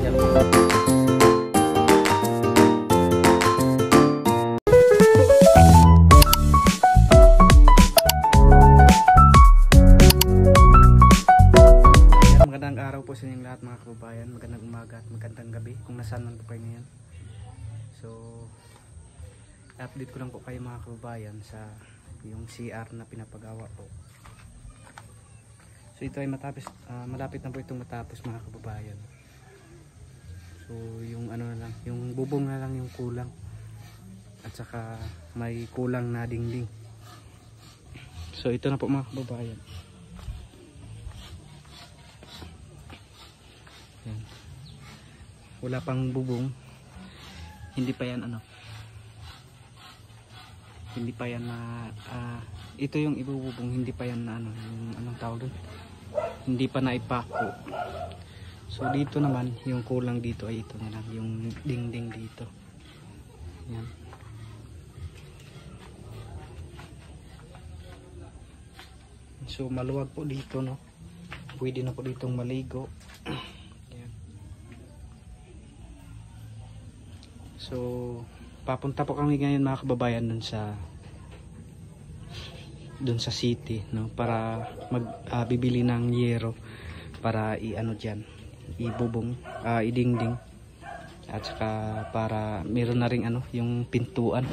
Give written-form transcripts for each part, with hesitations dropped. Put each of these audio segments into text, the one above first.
Ayan. Magandang araw po sa inyong lahat mga kababayan. Magandang umaga at magandang gabi kung nasaan man po kayo ngayon. So, update ko lang po kayo mga kababayan sa yung CR na pinapagawa po. So ito ay malapit na po itong matapos mga kababayan. So yung ano na lang, yung bubong na lang yung kulang. At saka may kulang na dingding. So ito na po mga kababayan. Yan. Wala pang bubong. Hindi pa yan hindi pa yan na ito yung ibububong, hindi pa yan na yung anong tawag doon, hindi pa naipako. So dito naman yung kulang dito ay ito na lang, yung dingding dito. Yan. So maluwag po dito, no, pwede na po ditong maligo. Yan. So papunta po kami ngayon mga kababayan dun sa city, no, para bibili ng yero para diyan ibubong, idingding, at saka para meron na ring yung pintuan.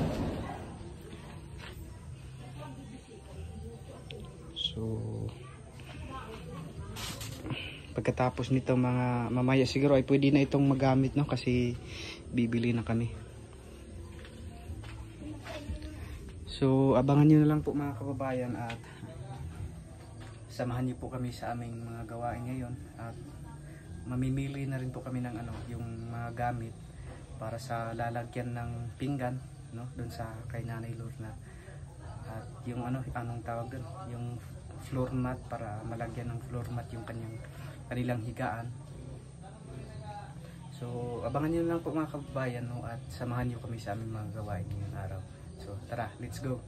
So pagkatapos nito mga mamaya siguro ay pwede na itong magamit, no, kasi bibili na kami. So abangan nyo na lang po mga kababayan at samahan nyo po kami sa aming mga gawain ngayon at mamimili na rin po kami ng yung mga gamit para sa lalagyan ng pinggan, no, doon sa kay Nanay Lorna, at yung anong tawag doon, yung floor mat, para malagyan ng floor mat yung kanilang higaan. So abangan nyo na lang po mga kababayan, no, at samahan nyo kami sa aming mga gawain ngayong araw. So tara, let's go.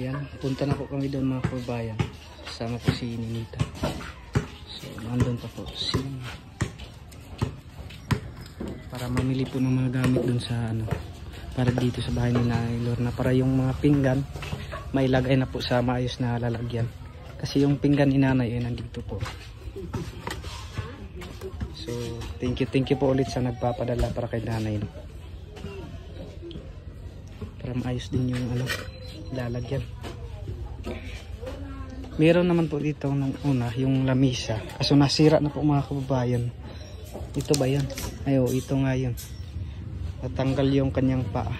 Yan, punta na po kami doon mga kababayan. Kasama po si Ninita. So nandun pa po si para mamili po ng mga gamit doon sa para dito sa bahay ni Nanay Lorna, para yung mga pinggan mailagay na po sa maayos na lalagyan. Kasi yung pinggan ni Nanay ay nandito po. So thank you po ulit sa nagpapadala para kay Nanay, no? Para maayos din yung lalagyan. Meron naman po dito nung una yung lamisa, kaso nasira na po mga kababayan. Ito ba yan? Ayo, ito nga yun, natanggal yung kanyang paa.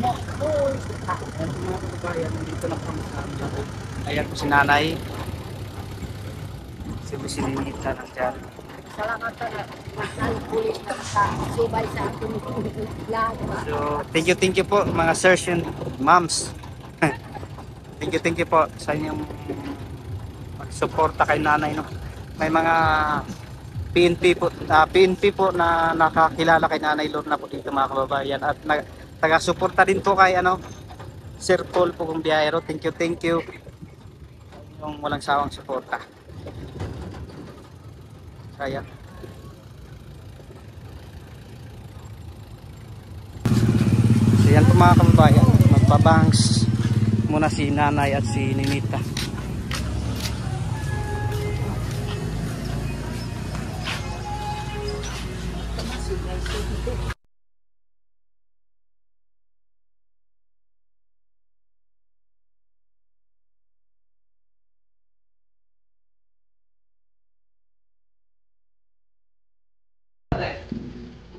Mga kababayan, dito na po sa amin. Ayan po si Nanay, si Ninita ng dyan. Salamat sa pulis na subay sa ating vlog. So, thank you po mga sirs and moms. thank you po sa inyong magsuporta kay Nanay, no. May mga PNP po na nakakilala kay Nanay Lorna po dito mga kababayan, at taga-suporta din po kay Sir Paul po kung biyahero. Thank you. Yung walang sawang suporta. Kaya so yan po mga kababayan, magbabangs muna si Nanay at si Ninita.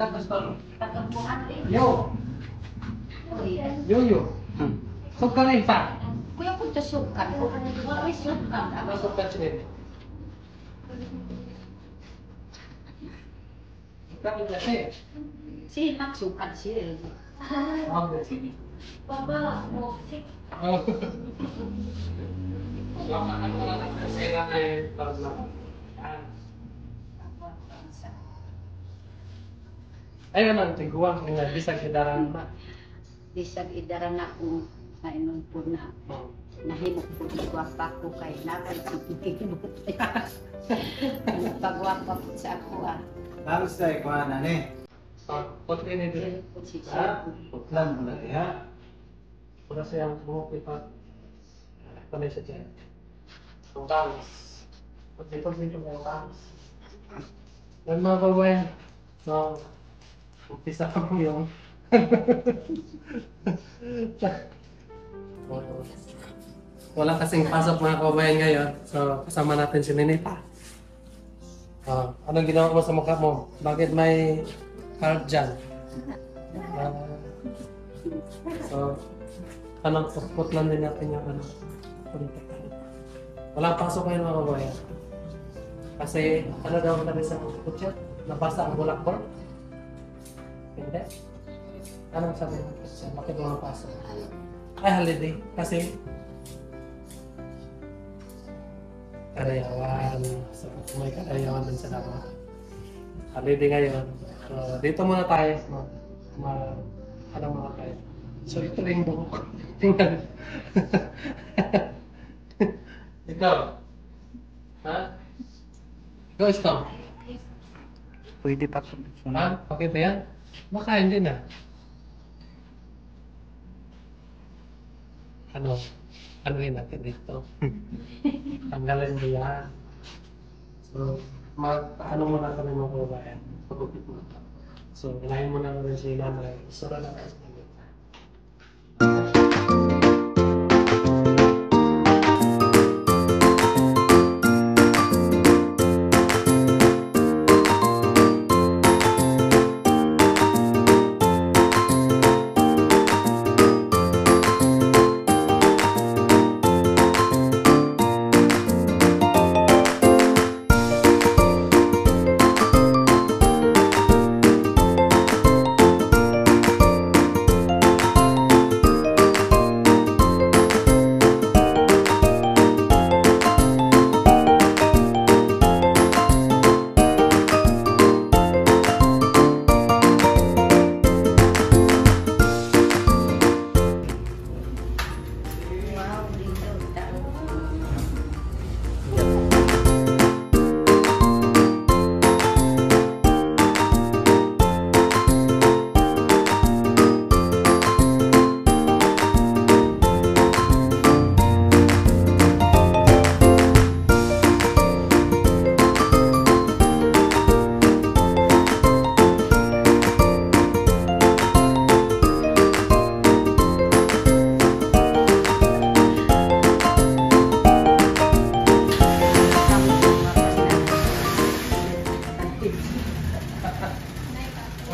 Tapos pa. Yo. Suka na isa. Kuya po sukan. May sukan. May suka siya. Tapos kasi. Si sukan siya. Sige. Baba mo si. Selamat malam kasi ay para ay naman tiguan nga bisag idaran na. Bisag idaran na kung mainon po na. nahimok po igwapa ko kay nakakikibot. Pagwapa po sa ako Tapos tayo kuha na ni. Putli ni Dre. Ha? Putlan mo na ya. Pura siyang bumukit pa. Panay siya dyan. Ang talas. Putli ko ang talas. Yan mga kabayan. So, umpisa ka po yung wala kasing pasok mga kabayan ngayon. So, kasama natin si Ninita. Anong ginawa mo sa mukha mo? Bakit may heart dyan? So, putlan din natin yung ano. Walang pasok ngayon mga kabayan. Kasi, ano daw natin sa kutsa? Nabasa ang bulakbor? Hindi. Anong sabi ng kutsa? Bakit walang pasok? Ay, holiday. Kasi, Karayawan. So, may Karayawan din sa dapat. Holiday ngayon. So, dito muna tayo. Ano muna tayo. So, ito yung buhok. Tingnan. Ikaw? Ha? Ikaw? Pwede pa po. Ha? Okay ba yan? Baka hindi na. Ano yun natin dito? Tanggalin mo yan. So, ano muna kami mga kabayan? So, unahin mo na rin si nanay. Sura na kayo.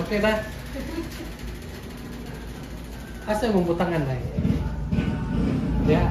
Okay na? Asa mong butangan na Yeah.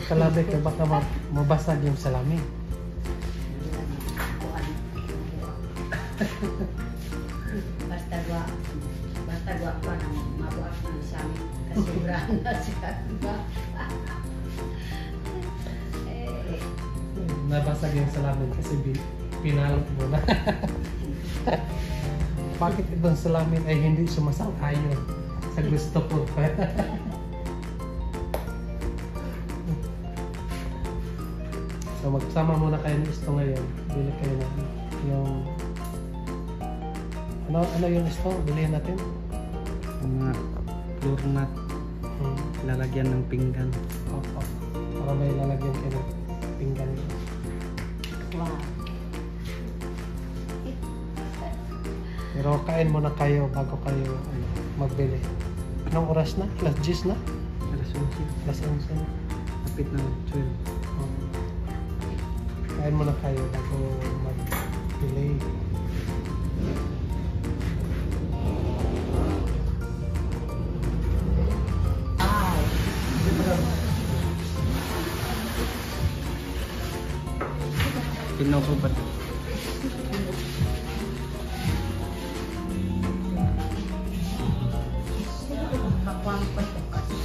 Kalabi ka baka mabasag yung salamin. Basta gwa pa na mabuhat na sa amin. Kasubrahan na siya. Nabasag yung salamin kasi pinalot mo na. Bakit ibang salamin ay hindi sumasang-ayon sa gusto ko? So magsama muna kayo ng isto ngayon. Bili kayo na yung ano yung isto? Bilihan natin? Mga floor mat. Lalagyan ng pinggan. Opo. Para may lalagyan kayo ng pinggan. Wow. Pero kain muna kayo bago kayo magbili. Anong oras na? Alas 10 na? Alas 11. Alas 11 na. mahigpit ng 12. Kain muna kayo bago mag-delay. Pinukubat. Kakuang pa ito kasi.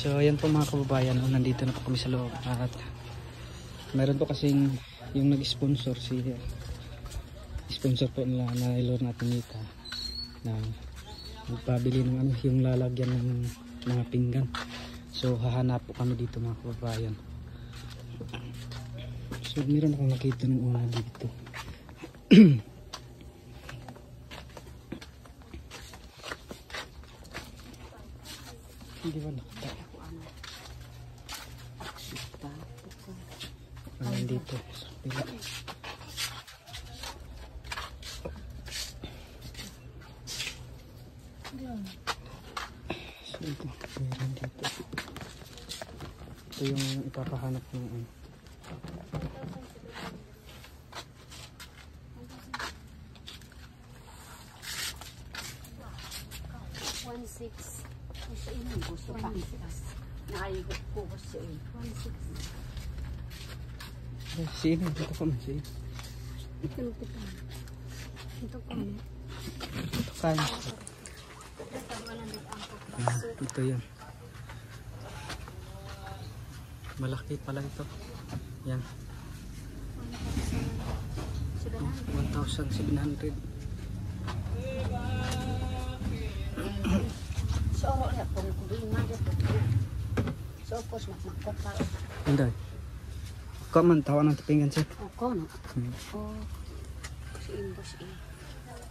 So ayan po mga kababayan, nandito na po kami sa loob at meron po kasing yung nag-sponsor sponsor po nila na Ilor natin Nita na magpabili ng ano, yung lalagyan ng mga pinggan. So hahanap po kami dito mga kababayan. So meron akong nakita ng una dito. Hindi ba nakita? Dito sa pila. So ito, meron dito. Ito yung ipapahanap ng ano. Gusto ini gusto pa. Naigot ko gusto ini. 16. Sino? Dito ka man siya. Ito pa. Ito pa. Ito kain. Ito yun. Malaki pala ito. Yan. 1,700. So, wala po kung kumain dito. So, pos magmakot. Hindi. Kau man tawa ng tipingan siya. Ako no. Boss in.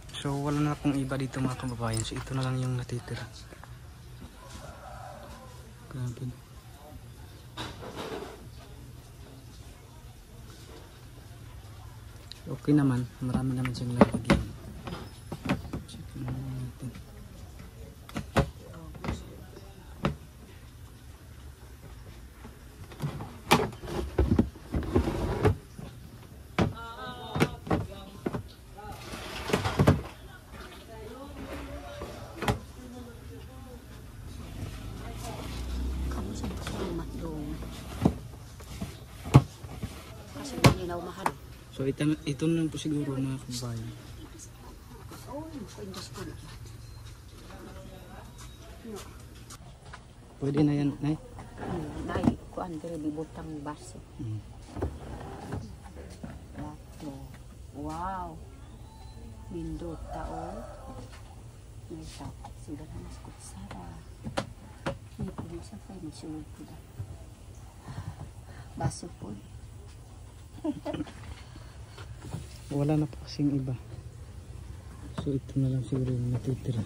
So wala na akong iba dito mga kababayan. So ito na lang yung natitira. Grabe. Okay naman. Marami naman siyang lalagyan. Check naman natin. So ito na lang po siguro mga kabayan. Oh, pwede ko na. Pwede na yan, Nay. Nay, kuan diri bibutang base. Bato. Wow. Bindot taon. May tap. Sila na mas kutsara. May pwede sa fay. May sunod po na. Baso po. Wala na po kasing iba. So ito na lang siguro yung natitira.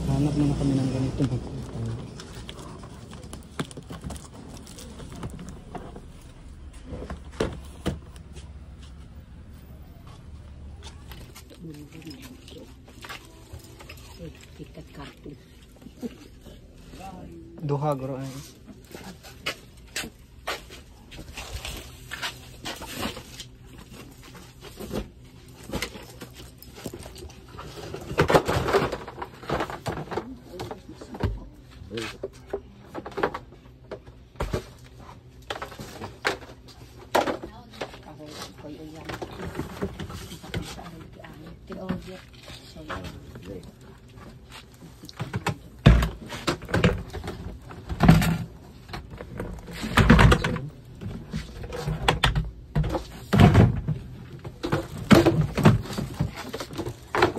Hanap muna kami ng ganito magkutang. Ikat karton. Duha guro ay.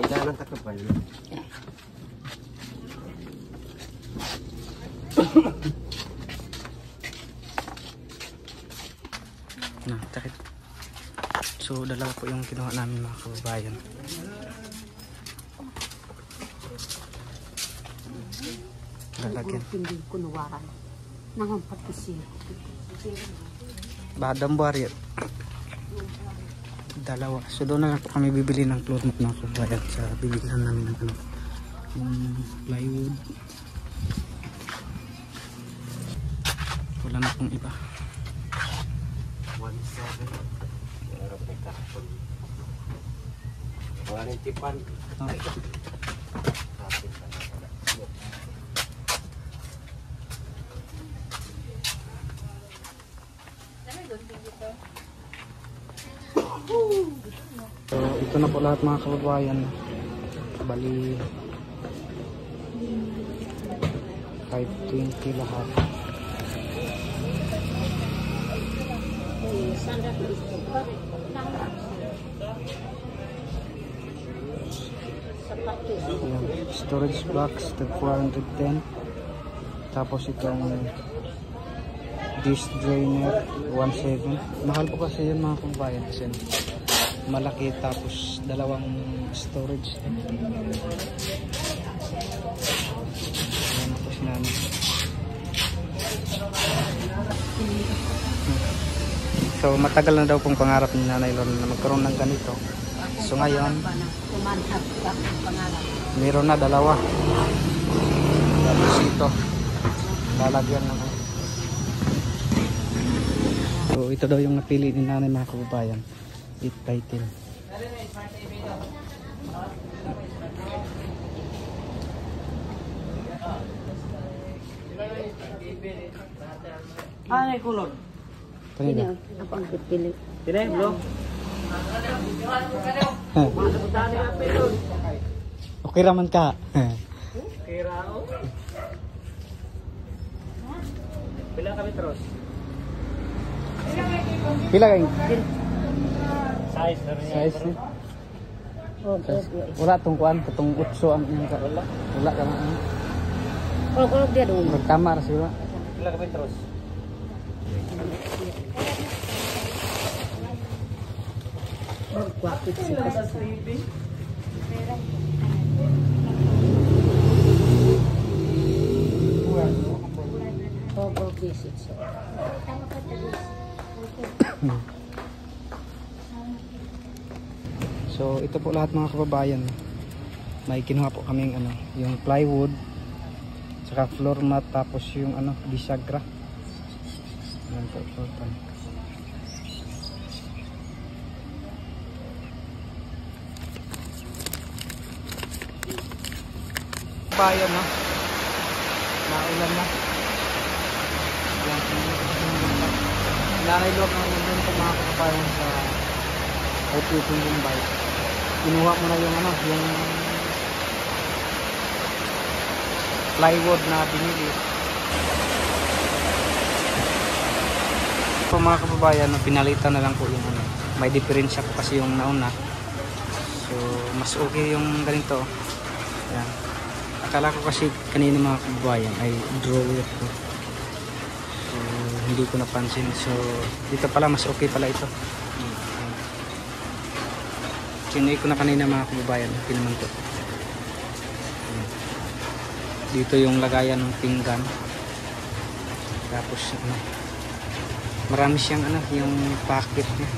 Jangan tak kepal. Nah, sakit. So dalawa po yung kinuha namin mga kababayan. Lalagyan. Hindi ko nuwaran. Nangampat ko siya. Badang buhari. Dalawa. So doon na lang po kami bibili ng floor mat mga kababayan sa bibilihan namin ng yung plywood. Wala na pong iba. 17. Meron may karton. Warranty pan. So ito na po lahat mga kababayan. Bali 520 lahat. Ayan, storage box tag 410. Tapos itong dish drainer 17. Mahal po kasi yun mga kababayan kasi malaki tapos dalawang storage. Ayan po si Nanay. So matagal na daw pong pangarap ni Nanay Lorna na magkaroon ng ganito. So ngayon Kumanhap ka ang pangalan. meron na dalawa. Tapos ito lalagyan na. So ito daw yung napili ni Nanay mga kababayan. 8x10. Ano yung kulon? Ini Kanina. ang pagpipili. Tinay, bro. Okay raman ka. Kira ako. Bilang kami terus. Pila kay Size na rin. size ni? Oh, Wala tong kuan, katong utso ang yung ka. Wala ka na. kalau dia dulu. Magkamar sila. Bilang kami terus. Berkuat sih. Oh, basic. So ito po lahat mga kababayan. May kinuha po kaming ano, yung plywood, saka floor mat, tapos yung ano, bisagra. Yan po, total. Bayan na. Naulan na. Yan. Nanay Lord ng yun po mga kapayan sa Outfitting Bombay. Kinuha mo na yung ano, yung plywood na binili. Po mga kababayan, pinalitan na lang po yung ano. May diferensya po kasi yung nauna. So, mas okay yung ganito. Yan. Akala ko kasi kanina mga kababayan ay drawer ko. So, hindi ko napansin. So, dito pala mas okay pala ito. Chinuwi ko na kanina mga kababayan. Pinaman ko. Dito yung lagayan ng pinggan. Tapos, ano, marami siyang ano, yung packet niya.